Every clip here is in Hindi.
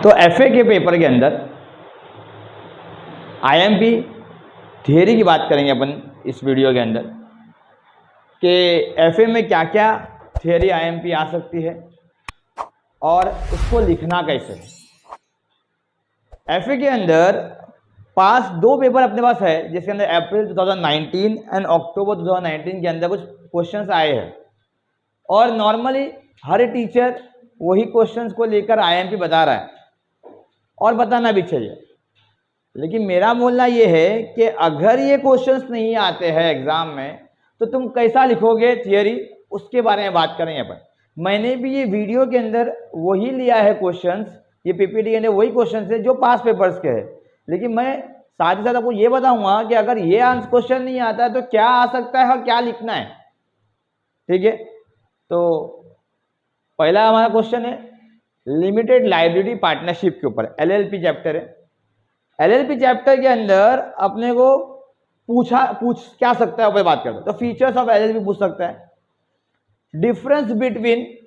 तो एफए के पेपर के अंदर आईएमपी थियरी की बात करेंगे अपन इस वीडियो के अंदर कि एफए में क्या क्या थियरी आईएमपी आ सकती है और उसको लिखना कैसे है। एफए के अंदर पास दो पेपर अपने पास है जिसके अंदर अप्रैल 2019 एंड अक्टूबर 2019 के अंदर कुछ क्वेश्चंस आए हैं और नॉर्मली हर टीचर वही क्वेश्चंस को लेकर आईएमपी बता रहा है और बताना भी चाहिए। लेकिन मेरा बोलना ये है कि अगर ये क्वेश्चंस नहीं आते हैं एग्जाम में तो तुम कैसा लिखोगे थियरी, उसके बारे में बात करेंगे अपन। मैंने भी ये वीडियो के अंदर वही लिया है क्वेश्चंस, ये पीपीटी के अंदर वही क्वेश्चंस है जो पास पेपर्स के है। लेकिन मैं साथ ही साथ आपको ये बताऊंगा कि अगर ये आंसर क्वेश्चन नहीं आता है तो क्या आ सकता है और क्या लिखना है। ठीक है, तो पहला हमारा क्वेश्चन है लिमिटेड लाइबिलिटी पार्टनरशिप के ऊपर, एलएलपी चैप्टर है। एलएलपी चैप्टर के अंदर अपने को पूछ क्या सकता है, ऊपर बात करते हैं तो फीचर्स ऑफ एलएलपी पूछ सकता है, difference between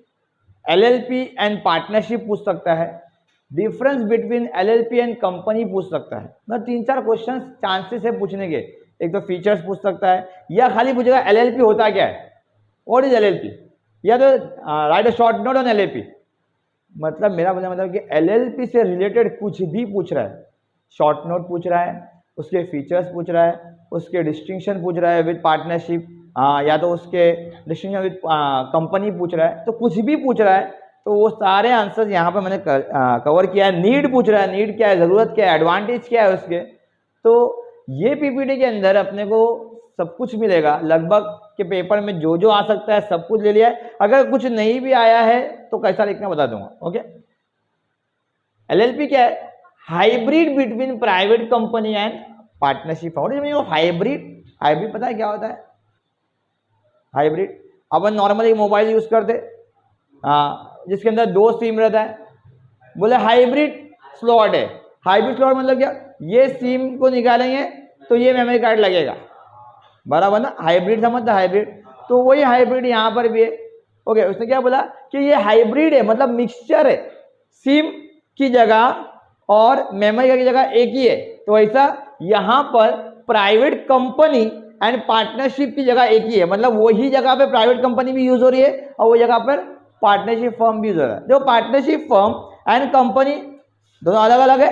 LLP and partnership पूछ सकता है, difference between LLP and company पूछ सकता है। मतलब 3-4 क्वेश्चन चांसेस है पूछने के। एक तो फीचर्स पूछ सकता है या खाली पूछेगा एलएलपी होता क्या है, व्हाट इज एलएलपी, या तो right a short note on LLP. मतलब मेरा बोलना मतलब कि एलएलपी से रिलेटेड कुछ भी पूछ रहा है, शॉर्ट नोट पूछ रहा है, उसके फीचर्स पूछ रहा है, उसके डिस्टिंक्शन पूछ रहा है विद पार्टनरशिप, या तो उसके डिस्टिंक्शन विद कंपनी पूछ रहा है, तो कुछ भी पूछ रहा है तो वो सारे आंसर्स यहाँ पे मैंने कवर किया है। नीड पूछ रहा है, नीड क्या है, ज़रूरत क्या है, एडवांटेज क्या है उसके। तो ये पीपीटी के अंदर अपने को सब कुछ मिलेगा, लगभग के पेपर में जो जो आ सकता है सब कुछ ले लिया है। अगर कुछ नहीं भी आया है तो कैसा लिखना बता दूंगा। ओके, एलएलपी क्या है, hybrid between private company and partnership. Hybrid पता है क्या होता है? हाइब्रिड अपन नॉर्मली मोबाइल यूज करते जिसके अंदर 2 सिम रहता है, बोले हाइब्रिड स्लॉट है। हाइब्रिड स्लॉट मतलब क्या, ये सिम को निकालेंगे तो ये मेमोरी कार्ड लगेगा, बराबर ना। हाइब्रिड समझता, हाइब्रिड तो वही हाइब्रिड यहाँ पर भी है। ओके, उसने क्या बोला कि ये हाइब्रिड है, मतलब मिक्सचर है, सिम की जगह और मेमोरी की जगह एक ही है। तो ऐसा यहाँ पर प्राइवेट कंपनी एंड पार्टनरशिप की जगह एक ही है, मतलब वही जगह पे प्राइवेट कंपनी भी यूज हो रही है और वो जगह पर पार्टनरशिप फर्म भी यूज हो रहा है। जो पार्टनरशिप फर्म एंड कंपनी दोनों अलग अलग है,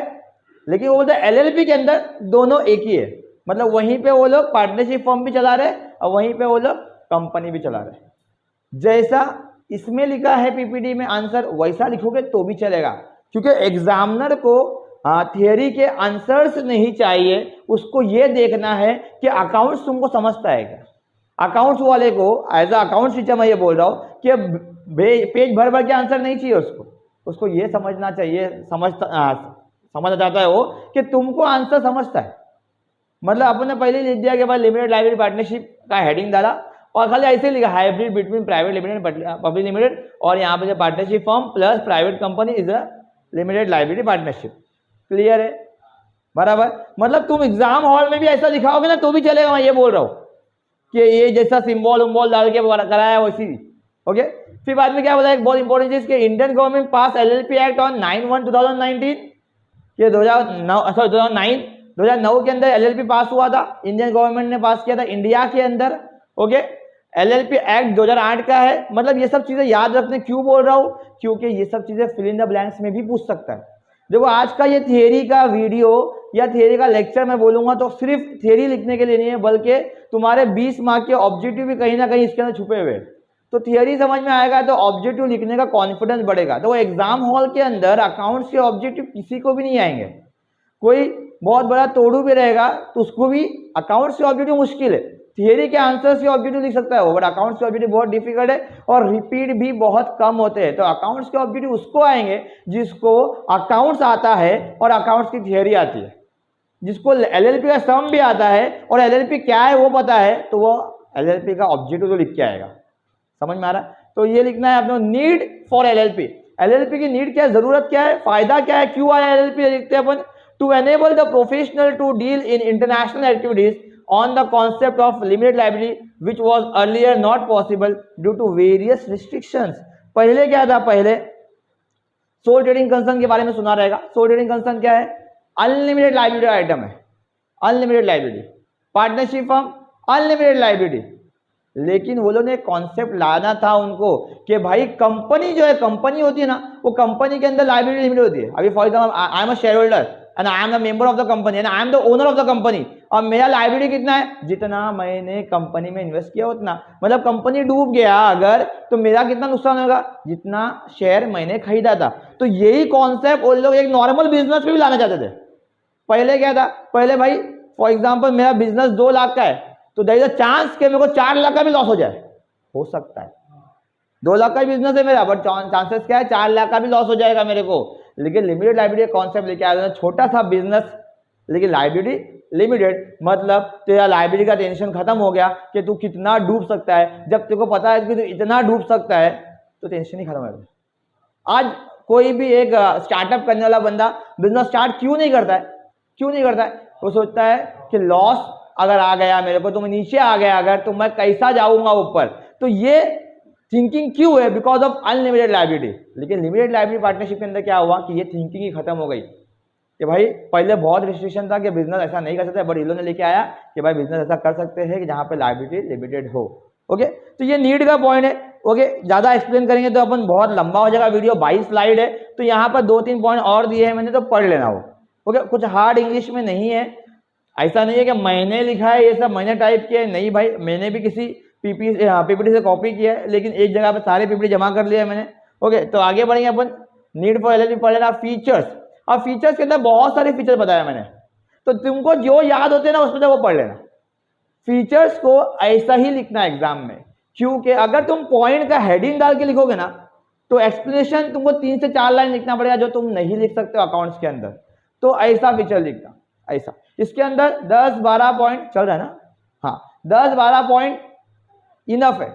लेकिन वो बोलते हैं एलएलपी के अंदर दोनों एक ही है, मतलब वहीं पे वो लोग पार्टनरशिप फर्म भी चला रहे और वहीं पे वो लोग कंपनी भी चला रहे। जैसा इसमें लिखा है पीपीटी में आंसर वैसा लिखोगे तो भी चलेगा, क्योंकि एग्जामिनर को थियरी के आंसर्स नहीं चाहिए, उसको ये देखना है कि अकाउंट्स तुमको समझता है क्या। अकाउंट्स वाले को एज अ अकाउंट्स टीचर मैं ये बोल रहा हूँ कि पेज भर भर के आंसर नहीं चाहिए, उसको ये समझना चाहिए, समझ जाता है वो कि तुमको आंसर समझता है। मतलब अपन ने पहले लिख दिया कि भाई लिमिटेड लाइबिलिटी पार्टनरशिप का हेडिंग डाला और खाली ऐसे लिखा hybrid between private limited public limited, और यहाँ पे जो partnership firm plus private company is a limited liability partnership. Clear है, बराबर। मतलब तुम एग्जाम हॉल में भी ऐसा दिखाओगे ना तो भी चलेगा, मैं ये बोल रहा हूँ कि ये जैसा सिंबल उम्बॉल डाल के कराया वैसी। ओके, फिर बाद में क्या बोला, एक बहुत इंपॉर्टेंट चीज कि Indian government pass LLP act on 9/1/2019। ये 2009 के अंदर एलएलपी पास हुआ था, इंडियन गवर्नमेंट ने पास किया था इंडिया के अंदर। ओके, एलएलपी एक्ट 2008 का है। मतलब ये सब चीजें याद रखने क्यों बोल रहा हूँ, क्योंकि ये सब चीजें फिल इन द ब्लैंक्स में भी पूछ सकता है। देखो आज का ये थियरी का वीडियो या थियरी का लेक्चर मैं बोलूंगा तो सिर्फ थियरी लिखने के लिए नहीं है, बल्कि तुम्हारे 20 मार्क के ऑब्जेक्टिव भी कहीं ना कहीं इसके अंदर छुपे हुए। तो थियरी समझ में आएगा तो ऑब्जेक्टिव लिखने का कॉन्फिडेंस बढ़ेगा। तो एग्जाम हॉल के अंदर अकाउंट्स के ऑब्जेक्टिव किसी को भी नहीं आएंगे, कोई बहुत बड़ा तोड़ू भी रहेगा तो उसको भी अकाउंट्स के ऑब्जेक्टिव मुश्किल है, थियरी के आंसर्स के ऑब्जेक्टिव लिख सकता है वो, बट अकाउंट्स के ऑब्जेक्टिव बहुत डिफिकल्ट है और रिपीट भी बहुत कम होते हैं। तो अकाउंट्स के ऑब्जेक्टिव उसको आएंगे जिसको अकाउंट्स आता है और अकाउंट्स की थियरी आती है, जिसको एलएलपी का सम भी आता है और एलएलपी क्या है वो पता है, तो वो एलएलपी का ऑब्जेक्टिव तो लिख के आएगा। समझ में आ रहा है? तो ये लिखना है अपना नीड फॉर एलएलपी। एलएलपी की नीड क्या है, जरूरत क्या है, फायदा क्या है, क्यों आया एलएलपी, लिखते हैं अपन। To enable the professional to deal in international activities on the concept of limited liability which was earlier not possible due to various restrictions। पहले क्या था, पहले सोल ट्रेडिंग कंसर्न के बारे में सुना रहेगा। सोल ट्रेडिंग कंसर्न क्या है? अनलिमिटेड लाइबिलिटी आइटम है, unlimited liability. Partnership firm unlimited liability. लेकिन वो लोग ने कॉन्सेप्ट लाना था उनको कि भाई कंपनी जो है, कंपनी होती है ना, वो कंपनी के अंदर लाइबिलिटी लिमिट होती है। अभी for example I am a share holder and I am the member of the company and I am the owner of the company, और मेरा लाइबिलिटी कितना है? जितना मैंने कंपनी में इन्वेस्ट किया उतना। मतलब कंपनी डूब गया अगर, तो मेरा कितना नुकसान होगा? जितना शेयर मैंने खरीदा था। तो यही कॉन्सेप्ट वो लोग एक नॉर्मल बिजनेस में भी लाना चाहते थे। पहले क्या था? पहले भाई फॉर एग्जाम्पल मेरा बिजनेस 2 लाख का है, तो देयर इज अ चांस कि मेरे को 4 लाख का भी लॉस हो जाए, हो सकता है। 2 लाख का बिजनेस है मेरा, बट चांसेस क्या है? 4 लाख का भी लॉस हो जाएगा मेरे को। लेकिन लिमिटेड लाइबिलिटी कॉन्सेप्ट लेके आया, छोटा सा बिजनेस लेकिन लाइबिलिटी लिमिटेड, मतलब तेरा लाइबिलिटी का टेंशन खत्म हो गया कि तू कितना डूब सकता है। जब तेरे को पता है कि तू इतना डूब सकता है तो टेंशन ही खत्म है। आज कोई भी एक स्टार्टअप करने वाला बंदा बिजनेस स्टार्ट क्यों नहीं करता है? क्यों नहीं करता है? वो सोचता है कि लॉस अगर आ गया मेरे को, तो मैं नीचे आ गया अगर, तो मैं कैसा जाऊंगा ऊपर। तो ये थिंकिंग क्यों है? Because of unlimited liability. लेकिन लिमिटेड लाइबिलिटी पार्टनरशिप के अंदर क्या हुआ कि ये थिंकिंग ही खत्म हो गई कि भाई पहले बहुत रिस्ट्रिक्शन था कि बिजनेस ऐसा नहीं कर सकते, बट इन्होंने लेके आया कि भाई बिजनेस ऐसा कर सकते हैं कि जहां पे लाइबिलिटी लिमिटेड हो। ओके, तो ये नीड का पॉइंट है। ओके, ज्यादा एक्सप्लेन करेंगे तो अपन बहुत लंबा हो जाएगा वीडियो, 22 स्लाइड है, तो यहाँ पर 2-3 पॉइंट और दिए हैं मैंने, तो पढ़ लेना वो। ओके, कुछ हार्ड इंग्लिश में नहीं है, ऐसा नहीं है कि मैंने लिखा है ये सब मैंने टाइप किया है, नहीं भाई, मैंने भी किसी पीपीटी से कॉपी किया है, लेकिन एक जगह पे सारे पीपीटी जमा कर लिया है मैंने। ओके, तो आगे बढ़ेंगे अपन। नीड फॉर एलएलपी पढ़ लेना। फीचर्स, अब फीचर्स के अंदर बहुत सारे फीचर बताया मैंने, तो तुमको जो याद होते हैं ना उसमें वो पढ़ लेना। फीचर्स को ऐसा ही लिखना एग्जाम में, क्योंकि अगर तुम पॉइंट का हेडिंग डाल के लिखोगे ना, तो एक्सप्लेनेशन तुमको 3 से 4 लाइन लिखना पड़ेगा, जो तुम नहीं लिख सकते हो अकाउंट्स के अंदर। तो ऐसा फीचर लिखना, ऐसा। इसके अंदर 10-12 पॉइंट चल रहा है ना? हाँ, 10-12 पॉइंट इनफ है।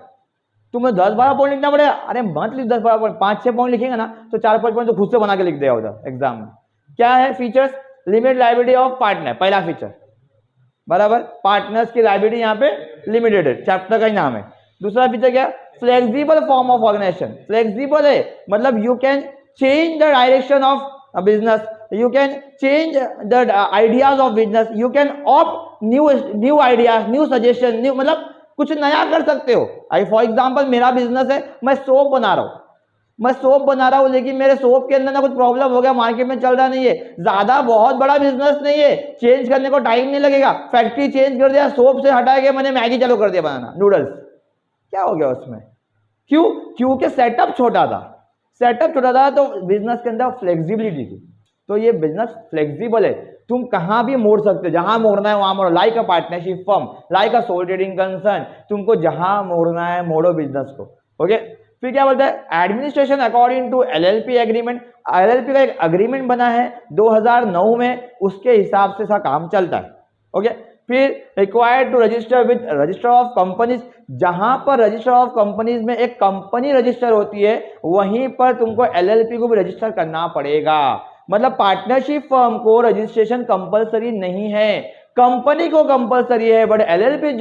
तुम्हें 10-12 पॉइंट लिखना पड़ेगा? अरे मत लिख 10-12 पॉइंट, 5-6 पॉइंट लिखेंगे ना, तो 4-5 पॉइंट तो खुद से बना के लिख देगा उधर एग्जाम में। क्या है features? Limit liability of partner, पहला फीचर, बराबर। पार्टनर्स की लाइबिलिटी यहाँ पे लिमिटेड है, चैप्टर का ही नाम है। दूसरा फीचर क्या? Flexible form of organisation. Flexible है मतलब you can change the direction of business, you can change the ideas of business, you can opt new ideas, new suggestion, new, मतलब कुछ नया कर सकते हो। आई फॉर एग्जांपल मेरा बिजनेस है, मैं सोप बना रहा हूँ, लेकिन मेरे सोप के अंदर ना कुछ प्रॉब्लम हो गया, मार्केट में चल रहा नहीं है, ज्यादा बहुत बड़ा बिजनेस नहीं है, चेंज करने को टाइम नहीं लगेगा, फैक्ट्री चेंज कर दिया, सोप से हटा के मैंने मैगी चालू कर दिया बनाना, नूडल्स, क्या हो गया उसमें? क्यों? क्योंकि सेटअप छोटा था, तो बिजनेस के अंदर फ्लेक्सिबिलिटी थी। तो ये बिजनेस फ्लेक्सिबल है, तुम कहां भी मोड़ सकते हो, जहां मोड़ना है वहां मोड़ो। Like a partnership firm, like a sole trading concern, तुमको जहां मोड़ना है मोड़ो बिजनेस को। ओके, फिर क्या बोलता है? Administration according to LLP agreement. LLP का एक अग्रीमेंट बना है 2009 में, उसके हिसाब से सा काम चलता है। ओके, फिर required to register with register of companies, जहां पर रजिस्टर ऑफ कंपनीज में एक कंपनी रजिस्टर होती है, वहीं पर तुमको एलएलपी को भी रजिस्टर करना पड़ेगा। मतलब पार्टनरशिप फर्म को रजिस्ट्रेशन कंपलसरी नहीं है, कंपनी को कंपलसरी है, बट एलएलपी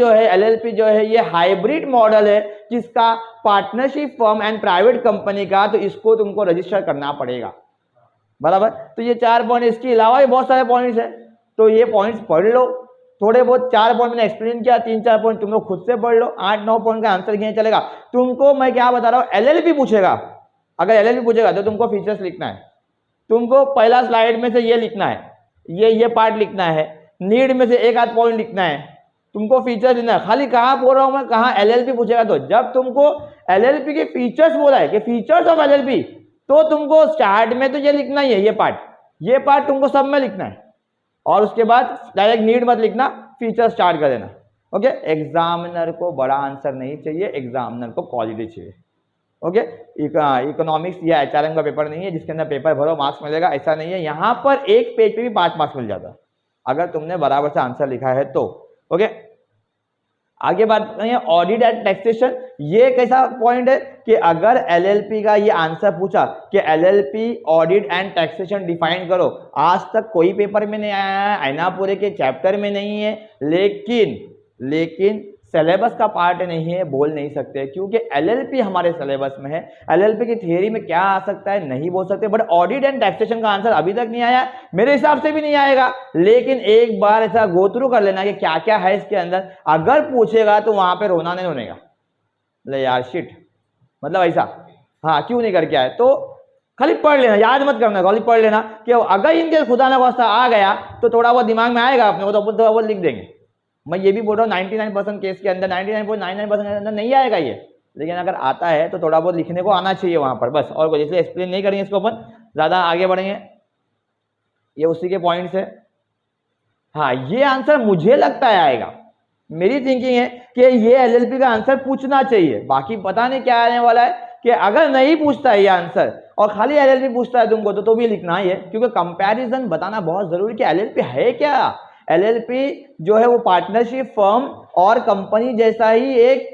जो है ये हाइब्रिड मॉडल है, जिसका partnership firm and private company का, तो इसको तुमको रजिस्टर करना पड़ेगा, बराबर। तो ये 4 पॉइंट, इसके अलावा भी बहुत सारे पॉइंट्स हैं, तो ये पॉइंट्स पढ़ लो थोड़े बहुत। 4 पॉइंट मैंने एक्सप्लेन किया, 3-4 पॉइंट तुम लोग खुद से पढ़ लो, 8-9 पॉइंट का आंसर किया चलेगा। तुमको मैं क्या बता रहा हूँ, एलएलपी पूछेगा, अगर एलएलपी पूछेगा तो तुमको फीचर्स लिखना है, तुमको पहला स्लाइड में से ये लिखना है, ये पार्ट लिखना है, नीड में से 1-8 पॉइंट लिखना है, तुमको फीचर लिखना है। खाली कहाँ बोल रहा हूं मैं, कहाँ एलएलपी पूछेगा, तो जब तुमको एलएलपी के फीचर्स बोला है कि फीचर्स ऑफ एलएलपी, तो तुमको स्टार्ट में तो ये लिखना ही है, ये पार्ट तुमको सब में लिखना है, और उसके बाद डायरेक्ट नीड मत लिखना, फीचर स्टार्ट कर देना। ओके, एग्जामिनर को बड़ा आंसर नहीं चाहिए, एग्जामिनर को क्वालिटी चाहिए। ओके, इकोनॉमिक्स या एचआरएम का पेपर नहीं है जिसके अंदर पेपर भरो मार्क्स मिलेगा, ऐसा नहीं है। यहाँ पर एक पेज पे भी 5 मार्क्स मिल जाता है अगर तुमने बराबर से आंसर लिखा है तो। ओके, आगे बात करें ऑडिट एंड टैक्सेशन। ये कैसा पॉइंट है कि अगर एलएलपी का ये आंसर पूछा कि LLP audit and taxation define करो, आज तक कोई पेपर में नहीं आया है, आईनापुरे के चैप्टर में नहीं है, लेकिन सिलेबस का पार्ट नहीं है, बोल नहीं सकते, क्योंकि एलएलपी हमारे सिलेबस में है। एलएलपी की थियरी में क्या आ सकता है नहीं बोल सकते, बट ऑडिट एंड टैक्सेशन का आंसर अभी तक नहीं आया, मेरे हिसाब से भी नहीं आएगा, लेकिन एक बार ऐसा गो थ्रू कर लेना कि क्या क्या है इसके अंदर। अगर पूछेगा तो वहां पे रोना नहीं रोनेगा, ले यार शिट, मतलब ऐसा, हाँ क्यों नहीं करके आए, तो खाली पढ़ लेना, याद मत करना, खाली पढ़ लेना कि अगर इनके खुदा ना वास्ता आ गया तो थोड़ा बहुत दिमाग में आएगा अपने को, तो अपन थोड़ा बहुत लिख देंगे। मैं ये भी बोल रहा हूँ 99% केस के अंदर, 99.99% के अंदर नहीं आएगा ये, लेकिन अगर आता है तो थोड़ा बहुत लिखने को आना चाहिए वहां पर, बस। और कुछ इसलिए एक्सप्लेन नहीं करेंगे इसको, अपन ज्यादा आगे बढ़ेंगे, ये उसी के पॉइंट्स है। हाँ ये आंसर मुझे लगता है आएगा, मेरी थिंकिंग है कि ये एलएलपी का आंसर पूछना चाहिए, बाकी पता नहीं क्या आने वाला है। कि अगर नहीं पूछता है ये आंसर और खाली एलएलपी पूछता है तुमको तो भी लिखना ही है, क्योंकि कंपैरिजन बताना बहुत जरूरी कि एलएलपी है क्या। एलएलपी जो है वो पार्टनरशिप फर्म और कंपनी जैसा ही एक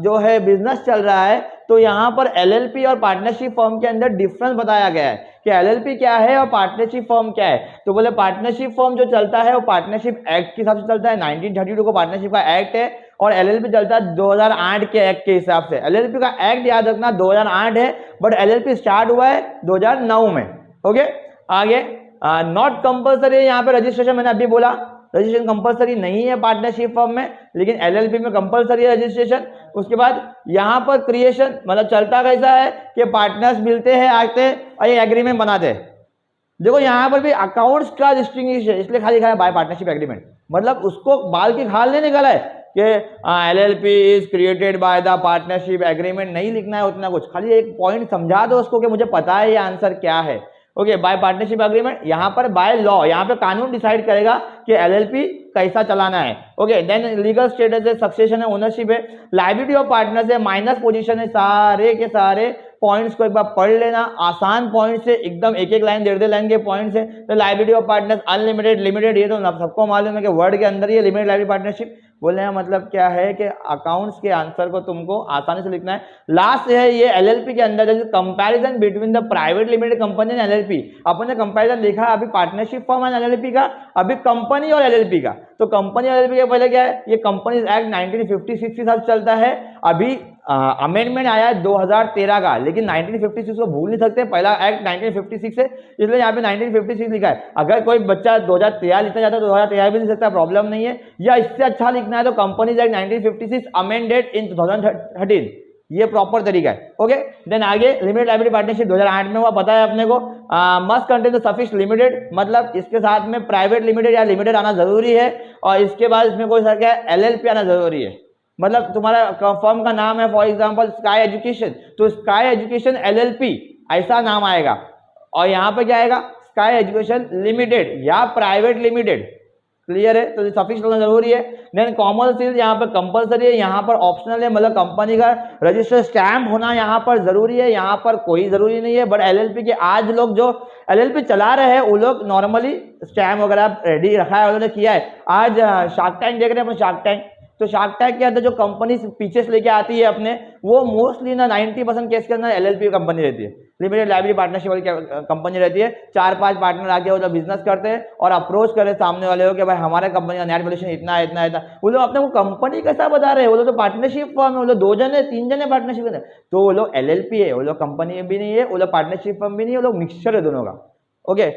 जो है बिजनेस चल रहा है। तो यहाँ पर एलएलपी और पार्टनरशिप फर्म के अंदर डिफरेंस बताया गया है कि एलएलपी क्या है और पार्टनरशिप फर्म क्या है। तो बोले पार्टनरशिप फर्म जो चलता है वो पार्टनरशिप एक्ट के हिसाब से चलता है, 1932 को पार्टनरशिप का एक्ट है, और एलएलपी चलता है 2008 के एक्ट के हिसाब से। एलएलपी का एक्ट याद रखना 2008 है, बट एलएलपी स्टार्ट हुआ है 2009 में। ओके, आगे नॉट कंपल्सरी है यहाँ पे रजिस्ट्रेशन, मैंने अभी बोला रजिस्ट्रेशन कंपलसरी नहीं है पार्टनरशिप फर्म में, लेकिन एलएलपी में कंपलसरी है रजिस्ट्रेशन। उसके बाद यहाँ पर क्रिएशन, मतलब चलता कैसा है कि पार्टनर्स मिलते हैं, आते हैं और ये एग्रीमेंट बनाते हैं। देखो यहाँ पर भी अकाउंट्स का डिस्टिंग्विश है, इसलिए खाली बाय पार्टनरशिप एग्रीमेंट, मतलब उसको बाल की खाल नहीं निकाला है कि LLP is created by the partnership agreement, नहीं लिखना है उतना कुछ, खाली एक पॉइंट समझा दो उसको कि मुझे पता है ये आंसर क्या है। ओके, बाय पार्टनरशिप एग्रीमेंट, यहाँ पर बाय लॉ, यहाँ पे कानून डिसाइड करेगा कि एलएलपी कैसा चलाना है। ओके, देन लीगल स्टेटस है, सक्सेशन है, ओनरशिप है, लायबिलिटी ऑफ पार्टनर्स है, माइनस पोजीशन है, सारे के सारे पॉइंट्स को एक बार पढ़ लेना, आसान पॉइंट्स है एकदम, एक एक लाइन 1.5 लाइन के पॉइंट्स है। तो liability of partners unlimited, limited, ये तो सबको मालूम है कि वर्ड के अंदर ही लिमिटेड लायबिलिटी पार्टनरशिप बोलने का मतलब क्या है कि अकाउंट्स के आंसर को तुमको आसानी से लिखना है। लास्ट है ये एलएलपी के अंदर जैसे comparison between the private limited company and LLP. अपन ने कंपैरिजन देखा अभी पार्टनरशिप फर्म एंड एलएलपी का, अभी कंपनी और एलएलपी का। तो कंपनी और एलएलपी के पहले क्या है, ये कंपनीज एक्ट 1956 के साथ चलता है, अभी अमेंडमेंट आया है 2013 का, लेकिन 1956 को भूल नहीं सकते, पहला एक्ट 1956 है, इसलिए यहाँ पे 1956 लिखा है। अगर कोई बच्चा 2013 लिखना चाहता है तो 2013 भी लिख सकता है, प्रॉब्लम नहीं है, या इससे अच्छा लिखना है तो कंपनीज एक्ट 1956 अमेंडेड इन 2013, ये प्रॉपर तरीका है। ओके, देन आगे लिमिटेड लायबिलिटी पार्टनरशिप 2008 में हुआ, पता है अपने को, must contain the suffix limited, मतलब इसके साथ में प्राइवेट लिमिटेड या लिमिटेड आना जरूरी है, और इसके बाद इसमें कोई सा क्या है एलएलपी आना जरूरी है। मतलब तुम्हारा फर्म का नाम है फॉर एग्जांपल स्काई एजुकेशन, तो स्काई एजुकेशन एलएलपी ऐसा नाम आएगा, और यहाँ पे क्या आएगा स्काई एजुकेशन लिमिटेड या प्राइवेट लिमिटेड। क्लियर है, तो सफिक्स होना जरूरी है। देन कॉमन सील यहाँ पर कंपलसरी है, यहाँ पर ऑप्शनल है, मतलब कंपनी का रजिस्टर स्टैम्प होना यहाँ पर जरूरी है, यहाँ पर कोई जरूरी नहीं है। बट एलएलपी के आज लोग जो एलएलपी चला रहे हैं वो लोग नॉर्मली स्टैम्प वगैरह रेडी रखा है, उन्होंने किया है। आज शार्क टैंक देख रहे हैं, शार्क टैंक, तो शार्क टैंक के अंदर जो कंपनी पीछे से लेके आती है अपने, वो मोस्टली ना 90% केस के अंदर एलएलपी कंपनी रहती है, लिमिटेड लायबिलिटी पार्टनरशिप वाली कंपनी रहती है। 4-5 पार्टनर आके वो लोग बिजनेस करते हैं और अप्रोच करे सामने वाले हो कि भाई हमारे कंपनी का नेट वैल्यूएशन इतना है, इतना है, इतना। वो लोग अपने को कंपनी कैसा बता रहे हैं, वो लोग तो पार्टनरशिप फर्म है, वो लोग 2 जने 3 जने पार्टनरशिप है, तो वो लोग एलएलपी है, वो लोग कंपनी भी नहीं है, वो लोग पार्टनरशिप फर्म भी नहीं है, वो लोग मिक्सचर है दोनों का। ओके,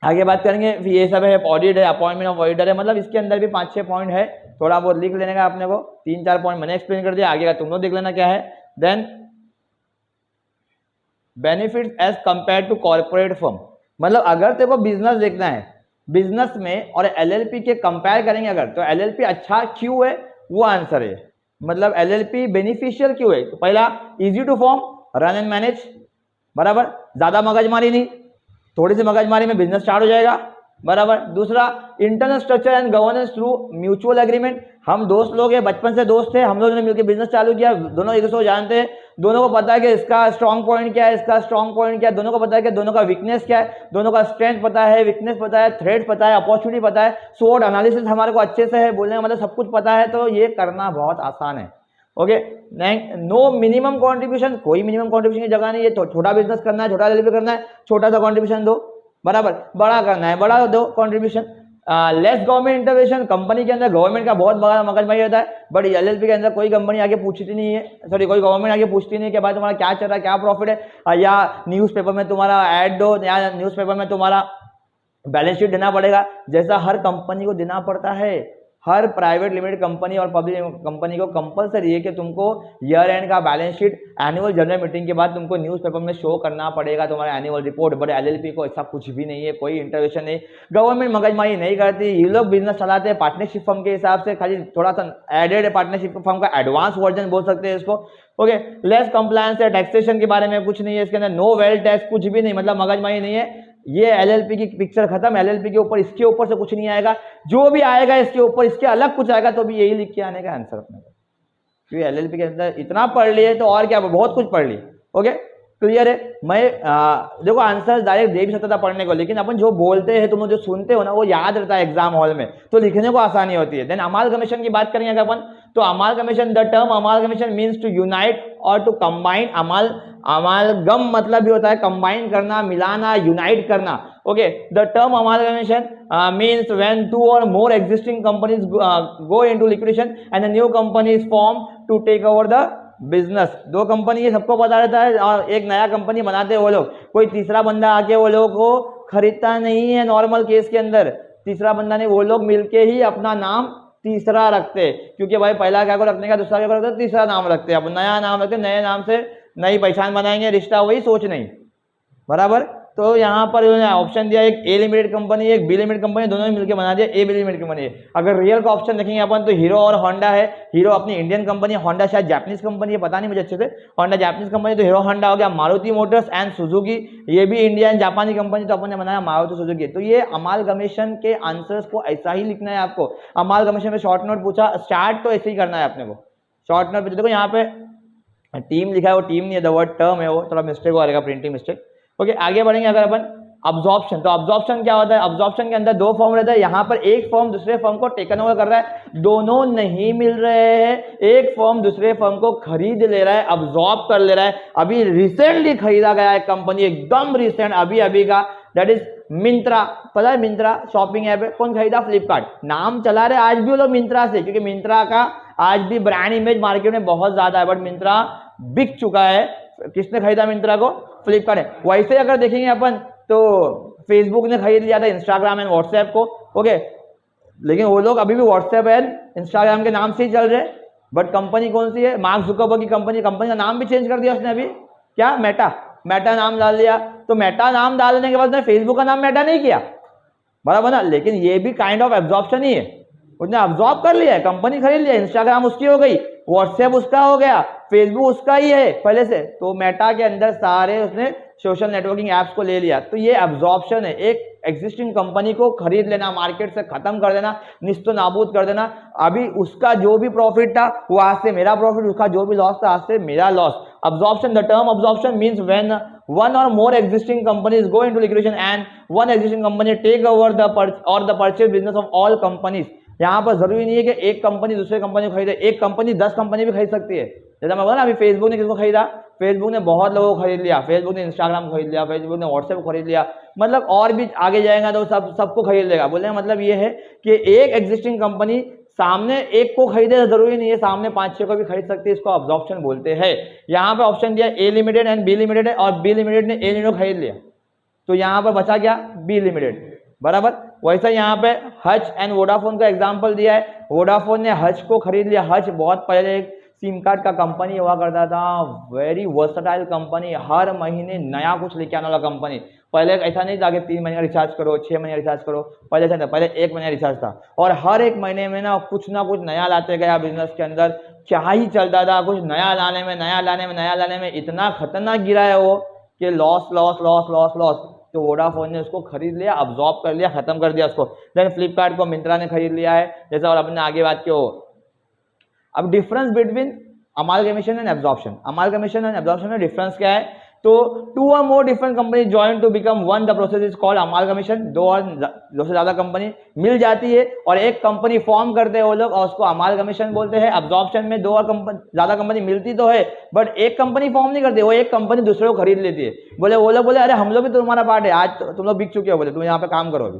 आगे बात करेंगे, ये सब है ऑडिट है, अपॉइंटमेंट ऑफ ऑडिटर है, मतलब इसके अंदर भी 5-6 पॉइंट है, थोड़ा बहुत लिख लेने का अपने को, 3-4 पॉइंट मैंने एक्सप्लेन कर दिया, आगे का तुम लोग देख लेना क्या है। Then benefits as compared to corporate firm, मतलब अगर तेरे को बिजनेस देखना है, बिजनेस में और एलएलपी के कंपेयर करेंगे अगर, तो एलएलपी अच्छा क्यों है वो आंसर है, मतलब एलएलपी बेनिफिशियल क्यों है। तो पहला easy to form, run and manage, बराबर, ज्यादा मगजमारी नहीं, थोड़ी सी मगजमारी में बिजनेस स्टार्ट हो जाएगा, बराबर। दूसरा internal structure and governance through mutual agreement, हम दोस्त लोग हैं, बचपन से दोस्त थे, हम लोगों ने मिलकर बिजनेस चालू किया, दोनों एक दूसरे को जानते हैं, दोनों को पता है कि इसका स्ट्रॉन्ग पॉइंट क्या है, इसका स्ट्रॉन्ग पॉइंट क्या है, दोनों को पता है कि दोनों का वीकनेस क्या है, दोनों का स्ट्रेंथ पता है, वीकनेस पता है, थ्रेट पता है, अपॉर्चुनिटी पता है, स्वॉट एनालिसिस हमारे को अच्छे से है, बोलने का मतलब सब कुछ पता है, तो ये करना बहुत आसान है। ओके, नो मिनिमम कॉन्ट्रीब्यूशन, कोई मिनिमम कॉन्ट्रीब्यूशन की जगह नहीं है, तो छोटा बिजनेस करना है, छोटा एलएलपी करना है, छोटा सा कॉन्ट्रीब्यूशन दो, बराबर, बड़ा करना है, बड़ा दो contribution. Less government intervention, company के अंदर गवर्नमेंट का बहुत बड़ा मगजमारी रहता है, बट एलएलपी के अंदर कोई कंपनी आगे पूछती नहीं है, सॉरी कोई गवर्नमेंट आगे पूछती नहीं है कि भाई तुम्हारा क्या चल रहा है, क्या प्रॉफिट है, या न्यूज़पेपर में तुम्हारा ऐड दो, या न्यूज़पेपर में तुम्हारा बैलेंस शीट देना पड़ेगा, जैसा हर कंपनी को देना पड़ता है। हर प्राइवेट लिमिटेड कंपनी और पब्लिक कंपनी को कंपलसरी है कि तुमको ईयर एंड का balance sheet annual general meeting के बाद तुमको न्यूज़पेपर में शो करना पड़ेगा, तुम्हारा एनुअल रिपोर्ट। बट एलएलपी को ऐसा कुछ भी नहीं है, कोई इंटरवेंशन नहीं, गवर्नमेंट मगजमारी नहीं करती, ये लोग बिजनेस चलाते हैं पार्टनरशिप फर्म के हिसाब से, खाली थोड़ा सा एडेड पार्टनरशिप फर्म का एडवांस वर्जन बोल सकते हैं इसको। ओके, लेस कंप्लायंस है, टैक्सेशन के बारे में कुछ नहीं है इसके अंदर, नो वेल्थ टैक्स, कुछ भी नहीं, मतलब मगजमारी नहीं है। ये एलएलपी की पिक्चर खत्म, एलएलपी के ऊपर, इसके ऊपर से कुछ नहीं आएगा, जो भी आएगा इसके ऊपर, इसके अलग कुछ आएगा तो भी यही लिख के आने का आंसर अपने को, क्योंकि एलएलपी के अंदर इतना पढ़ लिए तो और क्या, बहुत कुछ पढ़ लिए। ओके, क्लियर है। मैं देखो आंसर डायरेक्ट दे भी सकता था पढ़ने को, लेकिन अपन जो बोलते हैं, तुम लोग जो सुनते हो ना, वो याद रहता है एग्जाम हॉल में, तो लिखने को आसानी होती है। देन अमालगमेशन की बात करेंगे अगर अपन, तो amalgamation, the term amalgamation means to unite और टू कंबाइन। अमालगम मतलब भी होता है कंबाइन करना, मिलाना, यूनाइट करना। Okay, the term amalgamation means when two और more existing companies go into liquidation and a new company is form to take over the business. दो कंपनी, ये सबको पता रहता है, और एक नया कंपनी बनाते हैं वो लोग, कोई तीसरा बंदा आके वो लोगों को खरीदता नहीं है। नॉर्मल केस के अंदर तीसरा बंदा नहीं, वो लोग मिलके ही अपना नाम तीसरा रखते हैं, क्योंकि भाई पहला क्या को रखने का, दूसरा क्या को रखते, तीसरा नाम रखते हैं। अब नया नाम रखते, नए नाम से नई पहचान बनाएंगे, रिश्ता वही, सोच नहीं, बराबर। तो यहाँ पर ऑप्शन दिया, एक ए लिमिटेड कंपनी, एक बी लिमिटेड कंपनी, दोनों ने मिलकर बना दिया ए बी लिमिटेड कंपनी। अगर रियल का ऑप्शन देखेंगे अपन, तो हीरो और होंडा है। हीरो अपनी इंडियन कंपनी, होंडा शायद जापानीज कंपनी है, पता नहीं मुझे अच्छे से, होंडा जापानीज कंपनी, तो हीरो होंडा हो गया। मारुति मोटर्स एंड सुजुकी, ये भी इंडियन जापानी कंपनी, तो अपन ने बनाया मारुति सुजुकी। तो ये अमालगमेशन के आंसर्स को ऐसा ही लिखना है आपको। अमालगमेशन में शॉर्ट नोट पूछा, स्टार्ट तो ऐसे ही करना है अपने को, शॉर्ट नोट। देखो यहाँ पे टीम लिखा है, वो टीम नहीं है, द वर्ड टर्म है, वो थोड़ा मिस्टेक हो रहेगा, प्रिंटिंग मिस्टेक। ओके, आगे बढ़ेंगे अगर अपन, अब्जॉर्प्शन। तो अब्जॉर्प्शन क्या होता है, अब्जॉर्प्शन के अंदर दो फॉर्म रहता है। यहाँ पर एक फॉर्म दूसरे फॉर्म को टेकन ओवर कर रहा है, दोनों नहीं मिल रहे हैं, एक फॉर्म दूसरे फॉर्म को खरीद ले रहा है, अब्जॉर्ब कर ले रहा है। अभी रिसेंटली खरीदा गया है कंपनी, एकदम रिसेंट, अभी अभी का, दैट इज मिंत्रा। पता है मिंत्रा शॉपिंग ऐप है, कौन खरीदा, फ्लिपकार्ट। नाम चला रहे आज भी वो लोग मिंत्रा से, क्योंकि मिंत्रा का आज भी ब्रांड इमेज मार्केट में बहुत ज्यादा है, बट मिंत्रा बिक चुका है। किसने खरीदा मिंत्रा को, फ्लिपकार्ट है। वैसे अगर देखेंगे अपन, तो फेसबुक ने खरीद लिया था इंस्टाग्राम एंड व्हाट्सएप को। ओके, लेकिन वो लोग अभी भी व्हाट्सएप एंड इंस्टाग्राम के नाम से ही चल रहे, बट कंपनी कौन सी है, मार्क जुकरबर्ग की कंपनी। कंपनी का नाम भी चेंज कर दिया उसने अभी, क्या, मेटा नाम डाल दिया। तो मेटा नाम डालने के बाद उसने फेसबुक का नाम मेटा नहीं किया, बराबर ना, लेकिन ये भी काइंड ऑफ एब्जॉर्प्शन ही है। उसने अब्जॉर्ब कर लिया है, कंपनी खरीद लिया, इंस्टाग्राम उसकी हो गई, व्हाट्सएप उसका हो गया, फेसबुक उसका ही है पहले से, तो मेटा के अंदर सारे उसने सोशल नेटवर्किंग एप्स को ले लिया। तो ये एब्जॉर्प्शन है, एक एग्जिस्टिंग कंपनी को खरीद लेना, मार्केट से खत्म कर देना, निस्तो नाबूद कर देना। अभी उसका जो भी प्रॉफिट था वो आज से मेरा प्रॉफिट, उसका जो भी लॉस था आज से मेरा loss. Absorption, the term absorption means when one or more existing companies go into liquidation and one existing company take over the purchase business of all companies। यहाँ पर जरूरी नहीं है कि एक कंपनी दूसरे कंपनी को खरीदे, एक कंपनी 10 कंपनी भी खरीद सकती है। जैसा मैं बोला ना, अभी फेसबुक ने किसको खरीदा, फेसबुक ने बहुत लोगों को खरीद लिया, फेसबुक ने इंस्टाग्राम को खरीद लिया, फेसबुक ने व्हाट्सएप को खरीद लिया, मतलब और भी आगे जाएगा तो सबको खरीद लेगा। बोलने का मतलब ये है कि एक एग्जिस्टिंग कंपनी सामने एक को खरीदे, जरूरी नहीं है सामने 5-6 को भी खरीद सकती है, इसको अब्जॉर्प्शन बोलते हैं। यहाँ पे ऑप्शन दिया ए लिमिटेड एंड बी लिमिटेड है, और बी लिमिटेड ने ए लिमिटेड को खरीद लिया, तो यहाँ पर बचा क्या, बी लिमिटेड, बराबर। वैसा यहाँ पे हच एंड वोडाफोन का एग्जांपल दिया है। वोडाफोन ने हच को खरीद लिया। हच बहुत पहले एक सिम कार्ड का कंपनी हुआ करता था, वेरी वर्सटाइल कंपनी, हर महीने नया कुछ लेके आने वाला कंपनी। पहले ऐसा नहीं था कि 3 महीने का रिचार्ज करो, 6 महीने रिचार्ज करो, पहले ऐसा था, पहले 1 महीना रिचार्ज था, और हर एक महीने में ना कुछ नया लाते गया बिजनेस के अंदर। क्या ही चलता था, कुछ नया लाने में इतना खतरनाक गिरा है वो कि लॉस। तो वोडाफोन ने उसको खरीद लिया, अब्जॉर्ब कर लिया, खत्म कर दिया उसको। देन फ्लिपकार्ट को मिंत्रा ने खरीद लिया है, जैसा और अपने आगे बात की हो। अब difference between amalgamation and absorption, amalgamation and absorption में डिफरेंस क्या है, तो 2 or more different companies join to become one, the process is called amalgamation। 2 से ज्यादा कंपनी मिल जाती है और एक कंपनी फॉर्म करते हैं वो लोग, और उसको अमालगमेशन बोलते हैं। एब्जॉर्प्शन में 2 और ज्यादा कंपनी मिलती तो है, बट एक कंपनी फॉर्म नहीं करती, वो एक कंपनी दूसरे को खरीद लेती है। वो लोग बोले अरे हम लोग भी तो तुम्हारा पार्ट है, आज तुम लोग बिक चुके हो, बोले तुम यहाँ पे काम करो अभी।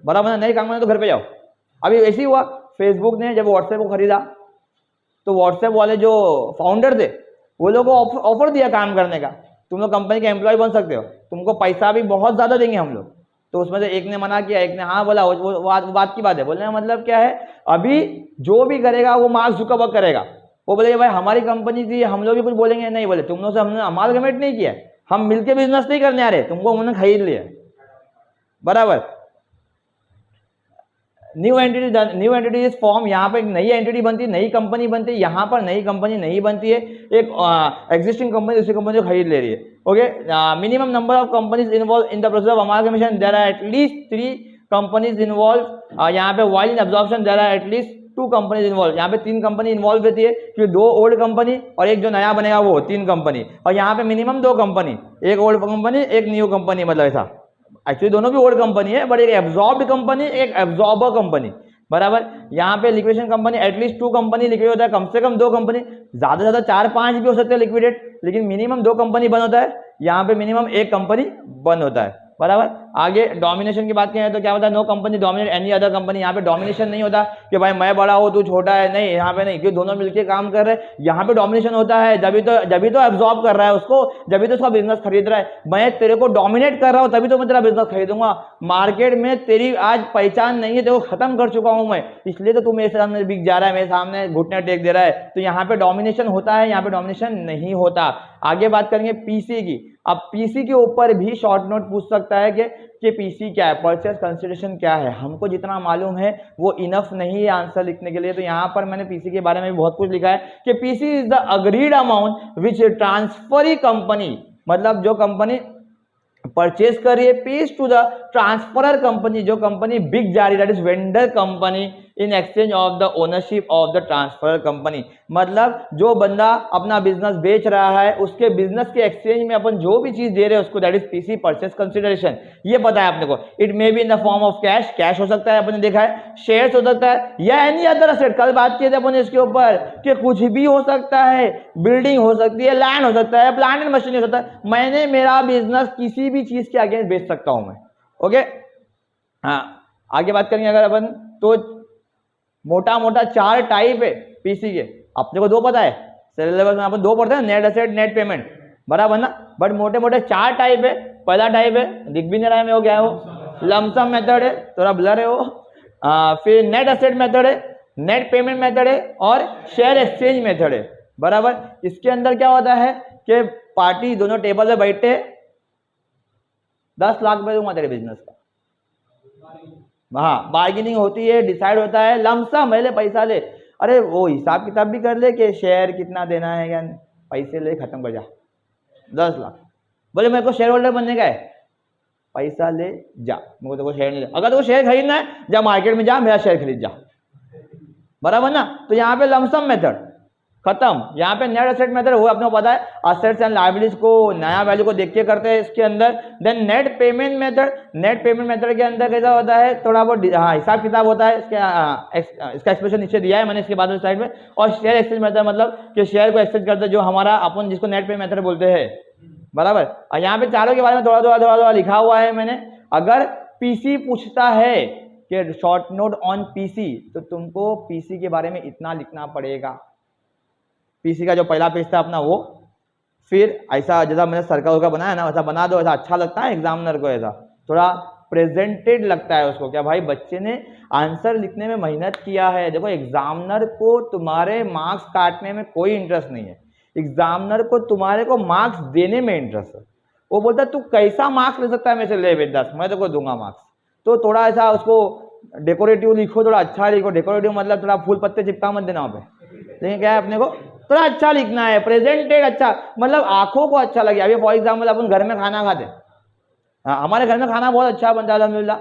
बराबर ना, नहीं काम करना तो घर पे जाओ। अभी ऐसे ही हुआ, फेसबुक ने जब व्हाट्सएप को खरीदा तो व्हाट्सएप वाले जो फाउंडर थे वो लोग को ऑफर दिया काम करने का, तुम लोग कंपनी के एम्प्लॉय बन सकते हो, तुमको पैसा भी बहुत ज्यादा देंगे हम लोग। तो उसमें से एक ने मना किया, एक ने हाँ बोला। वो बात की बात है, बोलने का मतलब क्या है, अभी जो भी करेगा वो मार्क जुकरबर्ग करेगा। वो बोलेगा भाई हमारी कंपनी थी, हम लोग भी कुछ बोलेंगे नहीं, बोले तुम लोग से हमने अमालगमेट नहीं किया, हम मिलके बिजनेस नहीं करने आ रहे, तुमको उन्होंने खरीद लिया, बराबर। न्यू एंटिटी इज फॉर्म, यहाँ पे एक नई एंटिटी बनती है, नई कंपनी बनती है। यहाँ पर नई कंपनी नहीं बनती है, एक एग्जिस्टिंग कंपनी दूसरी कंपनी को खरीद ले रही है। Okay, minimum number of companies involve in the process of amalgamation, there are at least 3 companies involve. यहाँ पे while in absorption there are at least 2 companies involve. यहाँ पे 3 कंपनी इन्वॉल्व होती है, कि 2 ओल्ड कंपनी और एक जो नया बनेगा वो 3 कंपनी। और यहाँ पे मिनिमम 2 कंपनी, एक ओल्ड कंपनी एक न्यू कंपनी, मतलब ऐसा। एक्चुअली दोनों भी ओल्ड कंपनी है, बट एक एब्जॉर्ब्ड कंपनी एक एब्जॉर्बर कंपनी, बराबर। यहाँ पे liquidation company at least 2 company liquid होता है, कम से कम 2 कंपनी, ज्यादा से ज्यादा 4-5 भी हो सकते हैं लिक्विडेट, लेकिन मिनिमम 2 कंपनी बंद होता है। यहाँ पे मिनिमम 1 कंपनी बंद होता है, बराबर। आगे डोमिनेशन की बात करें तो क्या होता है, no company dominate any other company. यहाँ पे डोमिनेशन नहीं होता कि भाई मैं बड़ा हूँ तू छोटा है, नहीं, यहाँ पे नहीं, क्योंकि दोनों मिलके काम कर रहे हैं। यहाँ पे डोमिनेशन होता है, जब भी तो एब्जॉर्ब कर रहा है उसको, जब भी तो उसका बिजनेस खरीद रहा है। मैं तेरे को डोमिनेट कर रहा हूँ तभी तो मैं तेरा बिजनेस खरीदूंगा। मार्केट में तेरी आज पहचान नहीं है, तेरे को खत्म कर चुका हूं मैं, इसलिए तो तू मेरे सामने बिक जा रहा है, मेरे सामने घुटने टेक दे रहा है। तो यहाँ पे डोमिनेशन होता है, यहाँ पे डोमिनेशन नहीं होता। आगे बात करेंगे पीसी की। अब पीसी के ऊपर भी शॉर्ट नोट पूछ सकता है कि पीसी क्या है, परचेस कंसिडरेशन क्या है। हमको जितना मालूम है वो इनफ नहीं है आंसर लिखने के लिए, तो यहाँ पर मैंने पीसी के बारे में भी बहुत कुछ लिखा है कि PC is the agreed amount which transferee company, मतलब जो कंपनी परचेज कर रही है, pays to the transferor company, जो कंपनी बिक जा रही है, that is vendor company, in exchange of the ownership of the transferor company. मतलब जो बंदा अपना बिजनेस बेच रहा है उसके बिजनेस के एक्सचेंज में अपन जो भी चीज दे रहे हैं उसको, that is PC, purchase consideration. ये पता है आपने को। It may be in the form of cash, cash हो सकता है, अपने देखा है, शेयर्स हो सकता है, या एनी अदर असेट। कल बात किए थे अपन इसके ऊपर कि कुछ भी हो सकता है, बिल्डिंग हो सकती है, लैंड हो सकता है, प्लांट एंड मशीन हो सकता है। मैंने मेरा बिजनेस किसी भी चीज के अगेंस्ट बेच सकता हूं मैं। ओके, हाँ, आगे बात करेंगे अगर अपन तो मोटा मोटा 4 टाइप है पीसी के, अपने को 2 पता है, सिलेबस में अपन 2 पढ़ते हैं, नेट एसेट नेट पेमेंट, बराबर ना। बट मोटे मोटे 4 टाइप है। पहला टाइप है, दिख भी नहीं रहा है मेरे को क्या है वो, लमसम मेथड है, थोड़ा ब्लर है वो। फिर नेट एसेट मेथड है, नेट पेमेंट मेथड है, और शेयर एक्सचेंज मेथड है, बराबर। इसके अंदर क्या होता है कि पार्टी दोनों टेबल पे बैठे, 10 लाख रुपए दूंगा तेरे बिजनेस का, हाँ, बार्गेनिंग होती है, डिसाइड होता है, लमसम पहले पैसा ले। अरे वो हिसाब किताब भी कर ले कि शेयर कितना देना है, क्या पैसे ले, खत्म कर जा। 10 लाख बोले मेरे को शेयर होल्डर बनने का है, पैसा ले जा, मेरे को तो शेयर नहीं ले। अगर तो शेयर खरीदना है, जा मार्केट में जा, मेरा शेयर खरीद जा, बराबर ना। तो यहाँ पे लमसम मेथड खत्म। यहाँ पे नेट एसेट मेथड, वो अपने को पता है, असेट्स एंड लायबिलिटीज को, नया वैल्यू को देख के करते हैं इसके अंदर। Then net payment method, net payment method के अंदर कैसा होता है, थोड़ा बहुत हिसाब किताब होता है, इसका एक्सप्रेशन नीचे दिया है मैंने इसके बाद साइड में। और शेयर एक्सचेंज मेथड, मतलब कि शेयर को एक्सचेंज करते हैं, जो हमारा अपन जिसको नेट पेमेंट मेथड बोलते हैं, बराबर। और यहाँ पे चारों के बारे में थोड़ा लिखा हुआ है मैंने। अगर पीसी पूछता है कि शॉर्ट नोट ऑन पीसी, तो तुमको पीसी के बारे में इतना लिखना पड़ेगा। पीसी का जो पहला पेज था अपना वो, फिर ऐसा जैसा मैंने सर्कल का बनाया ना वैसा बना दो, ऐसा अच्छा लगता है एग्जामिनर को, ऐसा थोड़ा प्रेजेंटेड लगता है उसको, क्या भाई बच्चे ने आंसर लिखने में मेहनत किया है। देखो एग्जामिनर को तुम्हारे मार्क्स काटने में कोई इंटरेस्ट नहीं है, एग्जामिनर को तुम्हारे को मार्क्स देने में इंटरेस्ट है। वो बोलता है तू कैसा मार्क्स ले सकता है, मेरे से ले बे 10, मैं तो को दूंगा मार्क्स। तो थोड़ा ऐसा उसको डेकोरेटिव लिखो, थोड़ा अच्छा लिखो। डेकोरेटिव मतलब थोड़ा फूल पत्ते चिपका मत देना वहाँ पे, लेकिन क्या है अपने को थोड़ा अच्छा लिखना है, प्रेजेंटेड अच्छा, मतलब आंखों को अच्छा लगे। अभी फॉर एग्जाम्पल अपन घर में खाना खाते हैं, हमारे घर में खाना बहुत अच्छा बनता है अल्हम्दुलिल्लाह,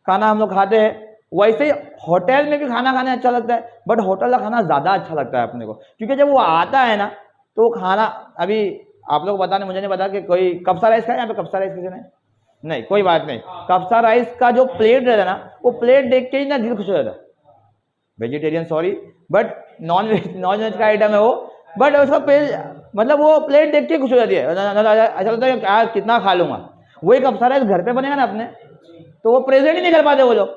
खाना हम लोग खाते हैं। वैसे ही होटल में भी खाना खाने अच्छा लगता है, बट होटल का खाना ज़्यादा अच्छा लगता है अपने को, क्योंकि जब वो आता है ना तो वो खाना, अभी आप लोग बता, मुझे नहीं पता कि कोई कब्सा राइस खाए यहाँ पे, कब्सा राइस किसी ने नहीं, कोई बात नहीं। कब्सा राइस का जो प्लेट रहता है ना, वो प्लेट देख के ही ना दिल खुश हो जाता है। Vegetarian sorry, but non veg का आइटम है वो, बट उसका पेज मतलब वो प्लेट देख के खुश हो जाती है, ऐसा लगता है कि कितना खा लूंगा। वही कब्सा राइस घर पे बनेगा ना अपने, तो वो प्रेजेंट ही नहीं कर पाते वो लोग।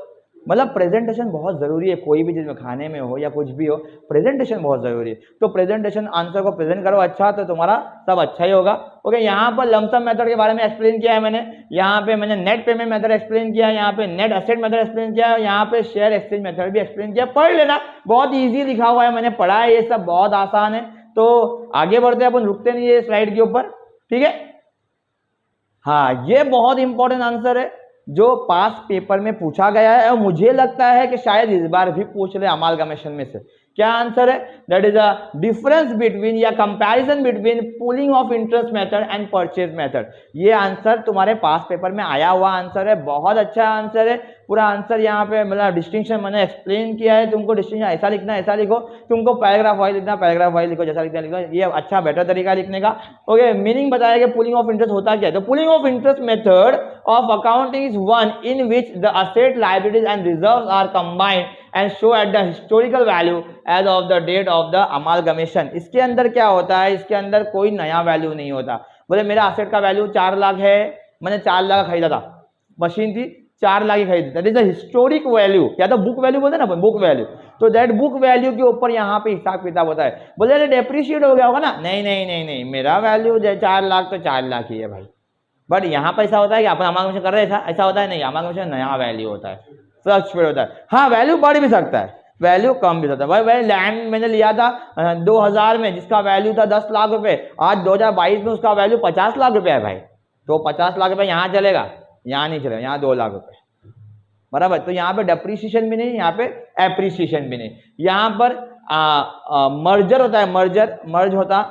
मतलब प्रेजेंटेशन बहुत जरूरी है, कोई भी चीज में, खाने में हो या कुछ भी हो, प्रेजेंटेशन बहुत जरूरी है। तो प्रेजेंटेशन आंसर को प्रेजेंट करो अच्छा, तो तुम्हारा सब अच्छा ही होगा। ओके, यहाँ पर लमसम मेथड के बारे में एक्सप्लेन किया है मैंने, यहाँ पे मैंने नेट पेमेंट मेथड एक्सप्लेन किया है, यहाँ पे नेट असेट मेथड एक्सप्लेन किया है, यहाँ पे शेयर एक्सचेंज मेथड भी एक्सप्लेन किया। पढ़ लेना, बहुत ईजी लिखा हुआ है, मैंने पढ़ा है, ये सब बहुत आसान है। तो आगे बढ़ते हैं, अपन रुकते नहीं है स्लाइड के ऊपर, ठीक है। हाँ, ये बहुत इंपॉर्टेंट आंसर है जो पास पेपर में पूछा गया है, और मुझे लगता है कि शायद इस बार भी पूछ ले अमालगमेशन में से। क्या आंसर है? That is a difference between या comparison between pooling of interest method and purchase method. ये आंसर तुम्हारे पास पेपर में आया हुआ आंसर है, बहुत अच्छा आंसर है। पूरा आंसर यहाँ पे मतलब डिस्टिंक्शन मैंने एक्सप्लेन किया है, तुमको डिस्टिंक्शन ऐसा लिखना है, ऐसा लिखो, तुमको पैराग्राफ वाइज लिखना, पैराग्राफ वाइज लिखो, जैसा लिखना लिखो, ये अच्छा बेटर तरीका लिखने का। ओके, मीनिंग बताया कि पुलिंग ऑफ इंटरेस्ट होता क्या है। तो pooling of interest method of accounting is one in which the asset, liabilities and reserves are combined and show at the historical value as of the date of the amalgamation. इसके अंदर क्या होता है, इसके अंदर कोई नया वैल्यू नहीं होता। बोले मेरा असेट का वैल्यू 4 लाख है, मैंने 4 लाख खरीदा था, मशीन थी 4 लाख की खरीदी, that is the historic value, या तो बुक वैल्यू बोलते हैं ना, बुक वैल्यू। तो दैट बुक वैल्यू के ऊपर यहाँ पे हिसाब किताब होता है। बोले अरे डेप्रिशिएट हो गया होगा ना, नहीं नहीं नहीं नहीं, मेरा वैल्यू 4 लाख तो 4 लाख ही है भाई। बट यहाँ पर ऐसा होता है कि अपन अमालगमेशन कर रहे हैं, ऐसा होता है नहीं, अमालगमेशन नया वैल्यू होता है, फ्लक्चुएट होता है। हाँ, वैल्यू बढ़ भी सकता है, वैल्यू कम भी सकता है। भाई लैंड मैंने लिया था 2000 में, जिसका वैल्यू था 10 लाख रुपए, आज 2022 में उसका वैल्यू 50 लाख रुपए है भाई। तो 50 लाख रुपए यहाँ चलेगा, यहाँ नहीं चलेगा, यहाँ 2 लाख रुपए, बराबर। तो यहाँ पे डेप्रीसिएशन भी नहीं, यहाँ पे एप्रीसिएशन भी नहीं। यहाँ पर मर्जर होता है, मर्ज होता,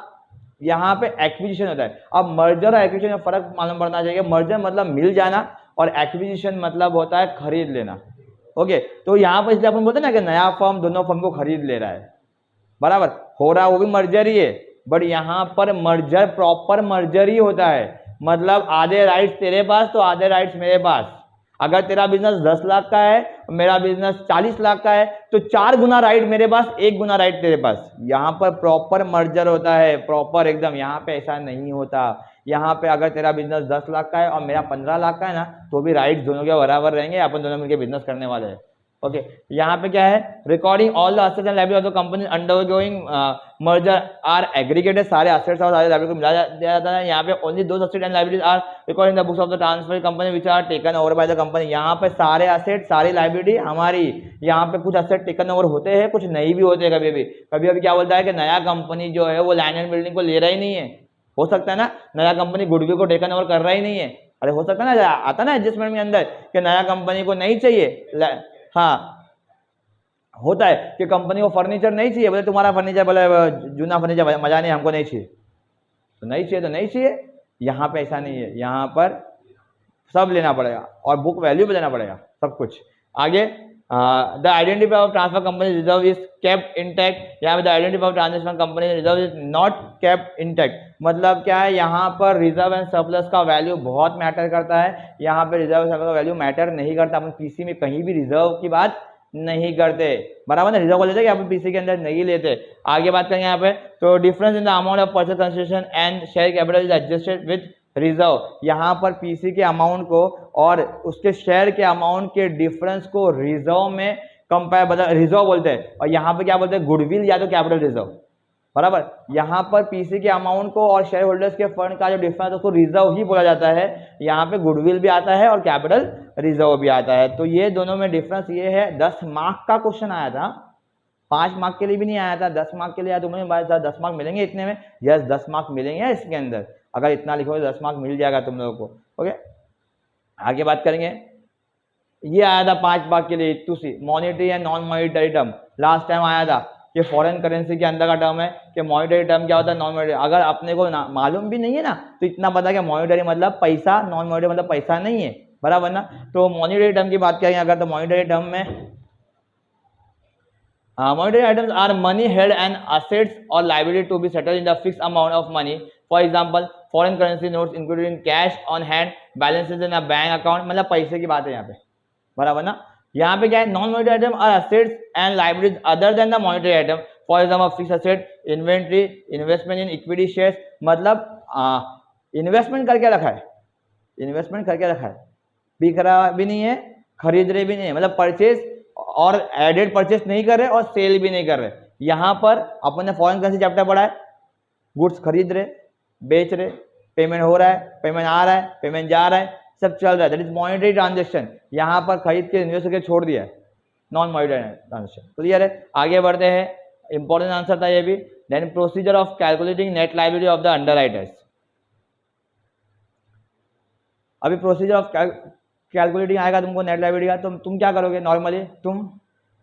यहाँ पे एक्विजिशन होता है। अब मर्जर और एक्विजिशन में फर्क मालूम पड़ना चाहिए। मर्जर मतलब मिल जाना, और एक्विजिशन मतलब होता है खरीद लेना। ओके, तो यहाँ पर इसलिए अपन बोलते हैं ना कि नया फर्म दोनों फर्म को खरीद ले रहा है, बराबर, हो रहा वो भी मर्जर ही है। बट यहाँ पर मर्जर प्रॉपर मर्जर ही होता है, मतलब आधे राइट्स तेरे पास तो आधे राइट्स मेरे पास। अगर तेरा बिजनेस 10 लाख का है, मेरा बिजनेस 40 लाख का है, तो 4 गुना राइट मेरे पास, 1 गुना राइट तेरे पास। यहाँ पर प्रॉपर मर्जर होता है, प्रॉपर एकदम। यहाँ पे ऐसा नहीं होता। यहाँ पे अगर तेरा बिजनेस 10 लाख का है और मेरा 15 लाख का है ना, तो भी राइट दोनों के बराबर रहेंगे, अपन दोनों मिलकर बिजनेस करने वाले हैं। ओके, यहाँ पे क्या है, recording all the assets and liabilities of the company undergoing merger are aggregated. सारे असेट्स और सारे लायबिलिटी को मिला दिया जाता है। यहाँ पे only those assets and liabilities are recording the books of the transfer company which are taken over by the company. यहाँ पे सारे असेट, सारी लायबिलिटी हमारी। यहाँ पे कुछ असेट टेकन ओवर होते हैं, कुछ नहीं भी होते। कभी कभी क्या बोलता है कि नया कंपनी जो है वो लैंड एंड बिल्डिंग को ले रहा ही नहीं है। हो सकता है ना नया कंपनी गुडविल को टेकन ओवर कर रहा ही नहीं है। अरे हो सकता है ना, आता ना एडजस्टमेंट में अंदर कि नया कंपनी को नहीं चाहिए। हाँ, होता है कि कंपनी को फर्नीचर नहीं चाहिए, बोले तुम्हारा फर्नीचर, बोले जूना फर्नीचर मजा नहीं, हमको नहीं चाहिए, तो नहीं चाहिए तो नहीं चाहिए। यहाँ पे ऐसा नहीं है, यहाँ पर सब लेना पड़ेगा और बुक वैल्यू भी देना पड़ेगा, सब कुछ। आगे the identity of transfer company reserve is kept intact. यहाँ पे the identity of transfer company reserve is not kept intact. मतलब क्या है, यहाँ पर रिजर्व एंड सरप्लस का वैल्यू बहुत मैटर करता है। यहाँ पे रिजर्व सरप्लस का वैल्यू मैटर नहीं करता। अपन पीसी में कहीं भी रिजर्व की बात नहीं करते, बराबर ना, रिजर्व को लेते हैं, यहाँ पे पीसी के अंदर नहीं लेते। आगे बात करेंगे यहाँ पे, तो difference in the amount of purchase consideration and share capital is adjusted with reserve. यहाँ पर पीसी के अमाउंट को और उसके शेयर के अमाउंट के डिफरेंस को रिजर्व में कंपेयर, मतलब रिजर्व बोलते हैं, और यहाँ पे क्या बोलते हैं, गुडविल या तो कैपिटल रिजर्व, बराबर। यहाँ पर पीसी के अमाउंट को और शेयर होल्डर्स के फंड का जो डिफरेंस उसको रिजर्व ही बोला जाता है। यहाँ पे गुडविल भी आता है और कैपिटल रिजर्व भी आता है। तो ये दोनों में डिफरेंस ये है। 10 मार्क का क्वेश्चन आया था, 5 मार्क के लिए भी नहीं आया था, 10 मार्क के लिए आया। तो मुझे 10 मार्क मिलेंगे इतने में, यस 10 मार्क मिलेंगे इसके अंदर। अगर इतना लिखो तो 10 मार्क मिल जाएगा तुम लोगों को। ओके, आगे बात करेंगे। ये आया था 5 मार्क के लिए, to see monetary and non monetary term. Last time आया था कि फॉरेन करेंसी के अंदर का टर्म है कि मॉनिटरी टर्म क्या होता है, नॉन मॉनिटरी। अगर अपने को मालूम भी नहीं है ना, तो इतना पता है कि मॉनिटरी मतलब पैसा, नॉन मॉनिटरी मतलब पैसा नहीं है, बराबर ना। तो मॉनिटरी टर्म की बात करेंगे अगर, तो मॉनिटरी टर्म में monetary items are money held and assets और liability to be settled in the fix amount of money. For example foreign currency notes including cash on hand, balances in a bank account, मतलब पैसे की बात है यहाँ पे, बराबर ना। यहाँ पे क्या है, non monetary item are assets and liabilities other than the monetary item. For example fix asset, inventory, investment in equity shares, मतलब इन्वेस्टमेंट करके रखा है, इन्वेस्टमेंट करके रखा है, बिक रहा भी नहीं है, खरीद रहे भी नहीं, मतलब परचेज और एडेड परचेज नहीं कर रहे और सेल भी नहीं कर रहे। यहाँ पर अपन ने फॉरेन करेंसी चैप्टर पढ़ा है, गुड्स खरीद रहे, बेच रहे, पेमेंट हो रहा है, पेमेंट आ रहा है, पेमेंट जा रहा है, सब चल रहा है, दैट इज मॉनिटरी ट्रांजेक्शन। यहाँ पर खरीद के इन्वेस्ट करके छोड़ दिया है, नॉन मॉनिटरी ट्रांजेक्शन। क्लियर है? आगे बढ़ते हैं, इंपॉर्टेंट आंसर था ये भी। Then procedure of calculating net liability of the underwriters. अभी प्रोसीजर ऑफ कैलकुलेटिंग आएगा तुमको नेट लायबिलिटी का, तो तुम क्या करोगे, नॉर्मली तुम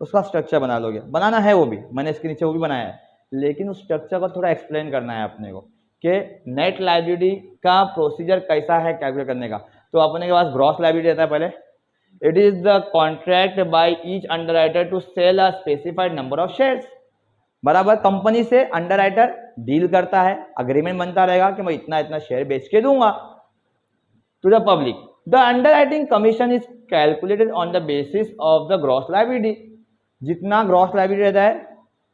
उसका स्ट्रक्चर बना लोगे, बनाना है वो भी, मैंने इसके नीचे वो भी बनाया है, लेकिन उस स्ट्रक्चर को थोड़ा एक्सप्लेन करना है अपने को कि नेट लायबिलिटी का प्रोसीजर कैसा है कैलकुलेट करने का। तो अपने के पास ग्रॉस लायबिलिटी रहता है पहले, it is the contract by each underwriter to sell a specified number of shares. बराबर, कंपनी से अंडरराइटर डील करता है, अग्रीमेंट बनता रहेगा कि मैं इतना इतना शेयर बेच के दूंगा to the public. The underwriting commission is calculated on the basis of the gross liability. जितना ग्रॉस लायबिलिटी रहता है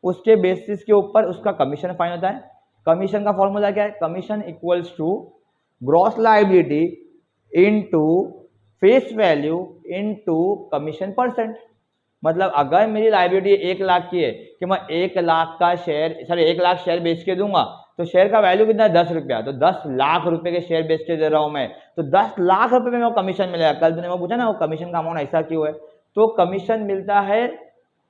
उसके बेसिस के ऊपर उसका कमीशन फाइन होता है। कमीशन का फॉर्मूला क्या है, commission equals to gross liability into face value into commission percent. मतलब अगर मेरी लायबिलिटी 1 लाख की है कि मैं 1 लाख का शेयर, सॉरी 1 लाख शेयर बेच के दूंगा, तो शेयर का वैल्यू कितना है, 10 रुपया, तो 10 लाख रुपए के शेयर बेच के दे रहा हूं मैं, तो 10 लाख रुपए में वो कमीशन मिलेगा। कल तुमने वो पूछा ना, वो कमीशन का अमाउंट ऐसा क्यों है, तो कमीशन मिलता है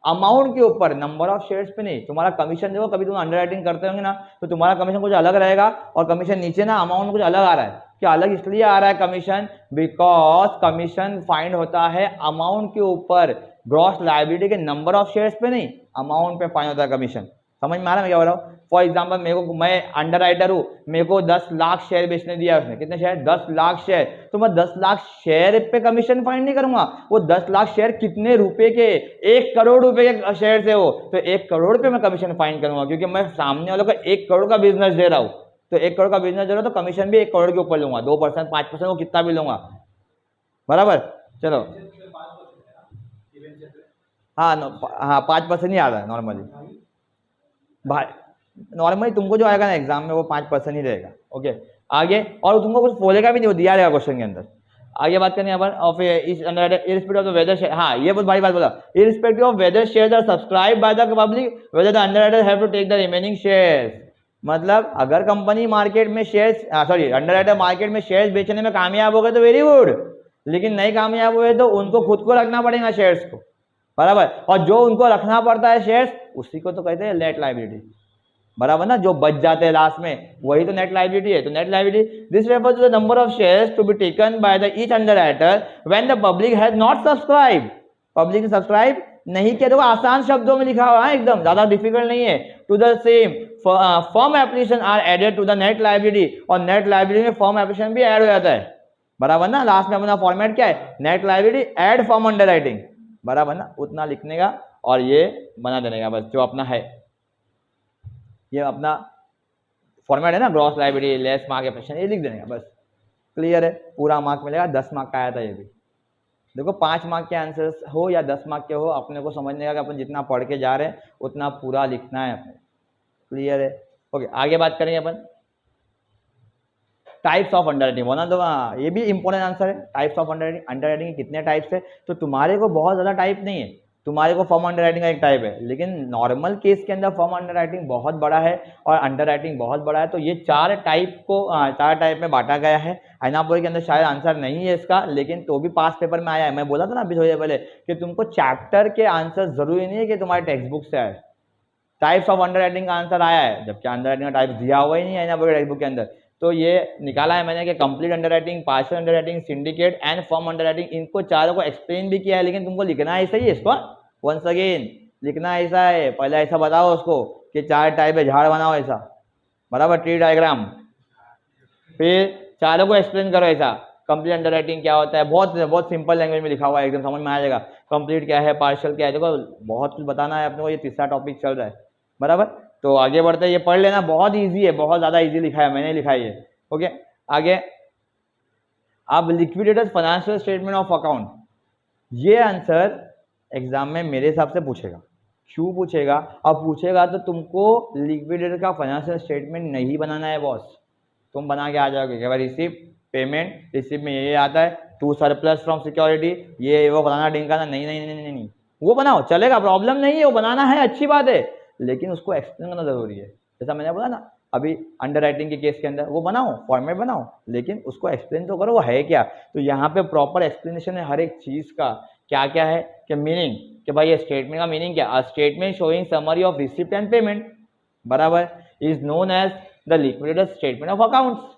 अमाउंट के ऊपर, नंबर ऑफ शेयर्स पे नहीं। तुम्हारा कमीशन देखो, कभी तुम अंडरराइटिंग करते होंगे ना, तो तुम्हारा कमीशन कुछ अलग रहेगा और कमीशन नीचे ना अमाउंट कुछ अलग आ रहा है। क्या अलग इसलिए आ रहा है कमीशन, बिकॉज कमीशन फाइंड होता है अमाउंट के ऊपर, ग्रॉस लायबिलिटी के नंबर ऑफ शेयर्स पे नहीं, अमाउंट पे फाइंड होता है कमीशन। समझ में आ रहा है मैं क्या बोल रहा हूँ? फॉर एग्जाम्पल मैं अंडरराइटर हूँ, मेरे को 10 लाख शेयर बेचने दिया उसने, कितने शेयर, 10 लाख शेयर, तो मैं 10 लाख शेयर पे कमीशन फाइंड नहीं करूंगा, वो 10 लाख शेयर कितने रुपए के, 1 करोड़ रुपए के शेयर से हो, तो 1 करोड़ पे मैं कमीशन फाइंड करूंगा, क्योंकि मैं सामने वालों को 1 करोड़ का बिजनेस दे रहा हूँ, तो 1 करोड़ का बिजनेस दे रहा हूँ तो कमीशन भी 1 करोड़ के ऊपर लूंगा, 2%, 5%, वो कितना भी लूंगा। बराबर, चलो हाँ 5% ही आ रहा है नॉर्मली, नॉर्मली तुमको जो आएगा ना एग्जाम में वो 5% ही रहेगा। ओके, आगे, और तुमको कुछ बोलेगा भी नहीं, वो दिया रहेगा क्वेश्चन के अंदर। आगे बात करनी है अपन of irrespective of the whether share. हाँ, ये बहुत बड़ी बात बोला, irrespective of whether shares are subscribe by the public whether the underwriter have to take the remaining shares. मतलब अगर कंपनी मार्केट में शेयर्स, सॉरी अंडरराइटर मार्केट में शेयर्स बेचने में कामयाब हो गए तो वेरी गुड, लेकिन नहीं कामयाब हुए तो उनको खुद को रखना पड़ेगा शेयर्स को। बराबर, और जो उनको रखना पड़ता है शेयर्स, उसी को तो कहते हैं नेट लायबिलिटी। बराबर ना, जो बच जाते हैं लास्ट में वही तो नेट लायबिलिटी है। तो net liability this refers to the number of shares to be taken by the each underwriter when the public has not subscribe. Public ने सब्सक्राइब नहीं किया, तो आसान शब्दों में लिखा हुआ है, एकदम ज्यादा डिफिकल्ट नहीं है। To the same firm application are added to the net liability, और नेट लायबिलिटी में फर्म एप्लीकेशन भी ऐड हो जाता है। बराबर ना, लास्ट में अपना फॉर्मेट क्या है, net liability add firm underwriting. बराबर ना, उतना लिखने का और ये बना देने का, बस जो अपना है, ये अपना फॉर्मेट है ना, gross liability less mark application, ये लिख देने का बस। क्लियर है? पूरा मार्क मिलेगा, 10 मार्क का आया था ये भी। देखो 5 मार्क के आंसर्स हो या 10 मार्क के हो, अपने को समझने का कि अपन जितना पढ़ के जा रहे हैं उतना पूरा लिखना है अपने। क्लियर है? ओके, आगे बात करेंगे अपन types of underwriting. One of the, ये भी इंपॉर्टेंट आंसर है, टाइप्स ऑफ अंडरराइटिंग। अंडरराइटिंग के कितने टाइप्स है, तो तुम्हारे को बहुत ज्यादा टाइप नहीं है, तुम्हारे को फर्म अंडरराइटिंग का एक टाइप है, लेकिन नॉर्मल केस के अंदर फर्म अंडरराइटिंग बहुत बड़ा है और अंडरराइटिंग बहुत बड़ा है। तो ये 4 टाइप में बांटा गया है। आइनापुर के अंदर शायद आंसर नहीं है इसका, लेकिन तो भी पास पेपर में आया है। मैं बोला था ना अभी थोड़ी देर पहले कि तुमको चैप्टर के आंसर जरूरी नहीं है कि तुम्हारे टेक्स्ट बुक से आए, टाइप्स ऑफ अंडरराइटिंग का आंसर आया है, जबकि अंडरराइटिंग का टाइप दिया हुआ ही नहीं है आइनापुर के टेक्स्ट बुक के अंदर। तो ये निकाला है मैंने कि complete underwriting, partial underwriting, syndicate and firm underwriting, इनको चारों को एक्सप्लेन भी किया है, लेकिन तुमको लिखना ऐसा ही है इसको। वंस अगेन लिखना ऐसा है, पहले ऐसा बताओ उसको कि 4 टाइप है, झाड़ बनाओ ऐसा, बराबर, ट्री डायग्राम, फिर चारों को एक्सप्लेन करो ऐसा। कंप्लीट अंडरराइटिंग क्या होता है, बहुत सिंपल लैंग्वेज में लिखा हुआ है, एकदम समझ में आ जाएगा। कंप्लीट क्या है, पार्शियल क्या है, देखो बहुत कुछ बताना है अपने को, ये तीसरा टॉपिक चल रहा है। बराबर, तो आगे बढ़ते हैं, ये पढ़ लेना, बहुत ईजी है, बहुत ज्यादा ईजी लिखा है, मैंने लिखा है ये। ओके, आगे अब liquidators financial statement of account, ये आंसर एग्जाम में मेरे हिसाब से पूछेगा। क्यों पूछेगा? अब पूछेगा तो तुमको लिक्विडेटर का फाइनेंशियल स्टेटमेंट नहीं बनाना है बॉस, तुम बना के आ जाओगे कि भाई रिसीव पेमेंट, रिसिप्ट में ये आता है, टू सरप्लस फ्रॉम सिक्योरिटी, ये वो फलाना ढिंकाना, नहीं नहीं नहीं नहीं नहीं, वो बनाओ चलेगा, प्रॉब्लम नहीं है, वो बनाना है अच्छी बात है, लेकिन उसको एक्सप्लेन करना जरूरी है। जैसा मैंने बोला ना अभी अंडरराइटिंग के केस के अंदर, वो बनाओ फॉर्मेट बनाओ, लेकिन उसको एक्सप्लेन तो करो वो है क्या। तो यहाँ पे प्रॉपर एक्सप्लेनेशन है हर एक चीज का, क्या क्या है कि मीनिंग, कि भाई ये स्टेटमेंट का मीनिंग क्या, statement showing summary of receipt and payment, बराबर, is known as the liquidated statement of accounts,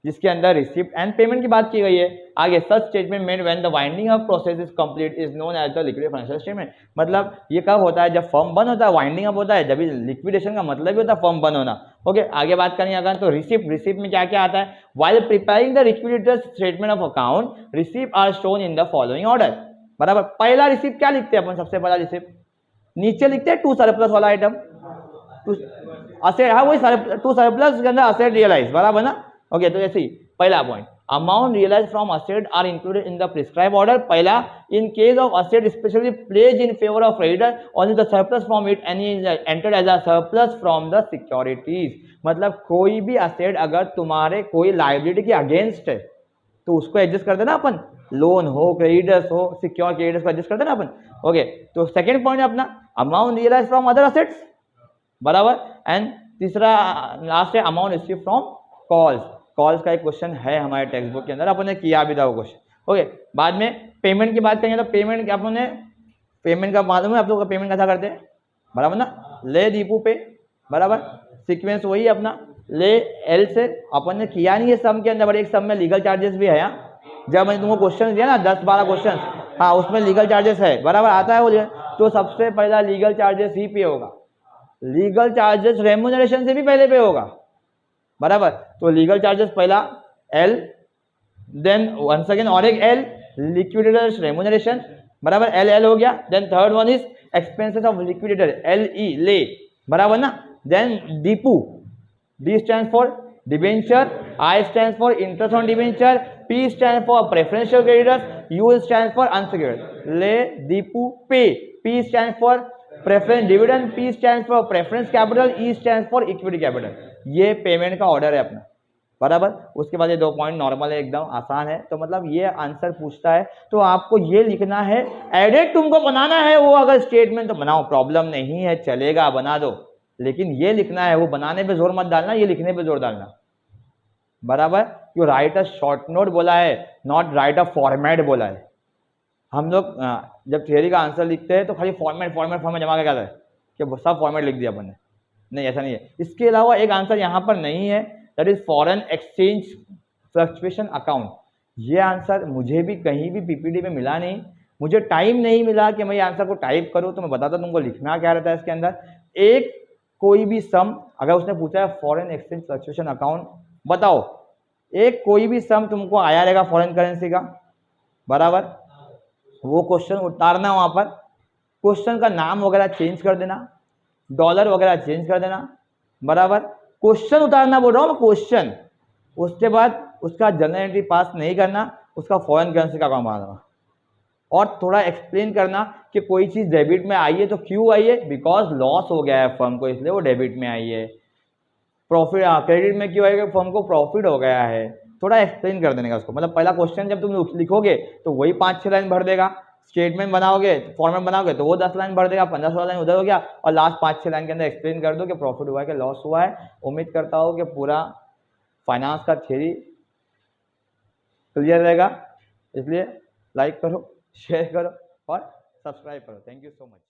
जिसके अंदर रिसिप्ट एंड पेमेंट की बात की गई है। आगे such statement made when the winding of process is complete is known as the liquidated financial statement, मतलब ये कब होता है, जब फर्म बंद होता है, वाइंडिंग अप होता है, जब लिक्विडेशन का मतलब ही होता है फर्म बंद होना। ओके, आगे बात करेंगे अगर तो रिसिप्ट में क्या क्या आता है, while preparing the liquidated statement of account receipt are shown in the following order, बराबर। पहला रिसिप्ट क्या लिखते हैं अपन, सबसे पहला रिसिप्ट नीचे लिखते हैं टू सरप्लस वाला आइटम, असेट, हाँ वही टू सरप्लस के अंदर असेट रियलाइज, बराबर ना। ओके, तो ऐसे ही पहला point, amount realise from asset are included in the prescribe order, पहला, in case of asset specially pledge in favour of creditor only the surplus from it any entered as a surplus from the securities, मतलब कोई भी असेट अगर तुम्हारे कोई लायबिलिटी के अगेंस्ट है तो उसको एडजस्ट कर देना अपन, लोन हो, क्रेडिटर्स हो, सिक्योर क्रेडिटर्स को एडजस्ट कर देना अपन। ओके, तो सेकंड पॉइंट है अपना amount realise from other assets, बराबर, एंड तीसरा लास्ट है amount receive from calls, calls का एक क्वेश्चन है हमारे टेक्स्ट बुक के अंदर, अपन ने किया भी था वो क्वेश्चन। ओके, बाद में पेमेंट की बात करेंगे तो पेमेंट अपन ने, पेमेंट का मालूम है आप लोग का पेमेंट कैसा करते हैं, बराबर ना, ले दीपू पे, बराबर, सीक्वेंस वही अपना, ले एल से अपन ने किया नहीं है सम के अंदर, बट एक सम में लीगल चार्जेस भी है। जब मैंने तुमको क्वेश्चन दिया ना 10-12 क्वेश्चन, हाँ उसमें लीगल चार्जेस है, बराबर आता है वो, तो सबसे पहला लीगल चार्जेस ही पे होगा, लीगल चार्जेस रेम्यूनरेशन से भी पहले पे होगा, बराबर। तो लीगल चार्जेस पहला एल, देन वंस अगेन और एक एल, लिक्विडेटर रेम्यूनरेशन, बराबर, एल एल हो गया, then third one is expenses of liquidator, L E ले, बराबर ना, देन डीपू, D stands for debenture, I stands for interest on debenture, P stands for preferential creditors, U stands for unsecured, ले दीपू पे, P stands for preference dividend, P stands for preference capital, E stands for equity capital, ये पेमेंट का ऑर्डर है अपना, बराबर। उसके बाद ये 2 पॉइंट नॉर्मल है, एकदम आसान है, तो मतलब ये आंसर पूछता है तो आपको ये लिखना है, एडिट तुमको बनाना है वो अगर स्टेटमेंट तो बनाओ, प्रॉब्लम नहीं है, चलेगा बना दो, लेकिन ये लिखना है, वो बनाने पे जोर मत डालना, ये लिखने पे जोर डालना, बराबर। क्यों राइट अ शॉर्ट नोट बोला है, नॉट राइट अ फॉर्मेट बोला है। हम लोग जब थियरी का आंसर लिखते हैं तो खाली फॉर्मेट फॉर्मेट फॉर्मेट जमा क्या है कि सब फॉर्मेट लिख दिया अपन ने, नहीं ऐसा नहीं है। इसके अलावा एक आंसर यहाँ पर नहीं है, that is foreign exchange fluctuation account. ये आंसर मुझे भी कहीं भी पीपीटी में मिला नहीं, मुझे टाइम नहीं मिला कि मैं ये आंसर को टाइप करूँ, तो मैं बताता तुमको लिखना क्या रहता है इसके अंदर। एक कोई भी सम, अगर उसने पूछा है फॉरेन एक्सचेंज फ्लक्चुएशन अकाउंट बताओ, एक कोई भी सम तुमको आया रहेगा फॉरेन करेंसी का, बराबर, वो क्वेश्चन उतारना, वहां पर क्वेश्चन का नाम वगैरह चेंज कर देना, डॉलर वगैरह चेंज कर देना, बराबर, क्वेश्चन उतारना बोल रहा हूँ मैं, क्वेश्चन, उसके बाद उसका जनरल एंट्री पास नहीं करना, उसका फॉरेन करेंसी का अकाउंट बनाना, और थोड़ा एक्सप्लेन करना कि कोई चीज डेबिट में आई है तो क्यों आई है, बिकॉज लॉस हो गया है फर्म को इसलिए वो डेबिट में आई है, प्रॉफिट क्रेडिट में क्यों आएगा, फर्म को प्रॉफिट हो गया है, थोड़ा एक्सप्लेन कर देने का उसको। मतलब पहला क्वेश्चन जब तुम लिखोगे तो वही 5-6 लाइन भर देगा, स्टेटमेंट बनाओगे फॉर्मेट बनाओगे तो वो 10 लाइन भर देगा, 15-16 लाइन उधर हो गया, और लास्ट 5-6 लाइन के अंदर एक्सप्लेन कर दो कि प्रॉफिट हुआ है कि लॉस हुआ है। उम्मीद करता हूँ कि पूरा फाइनेंस का थ्योरी क्लियर रहेगा, इसलिए लाइक करो, शेयर करो और सब्सक्राइब करो। Thank you so much.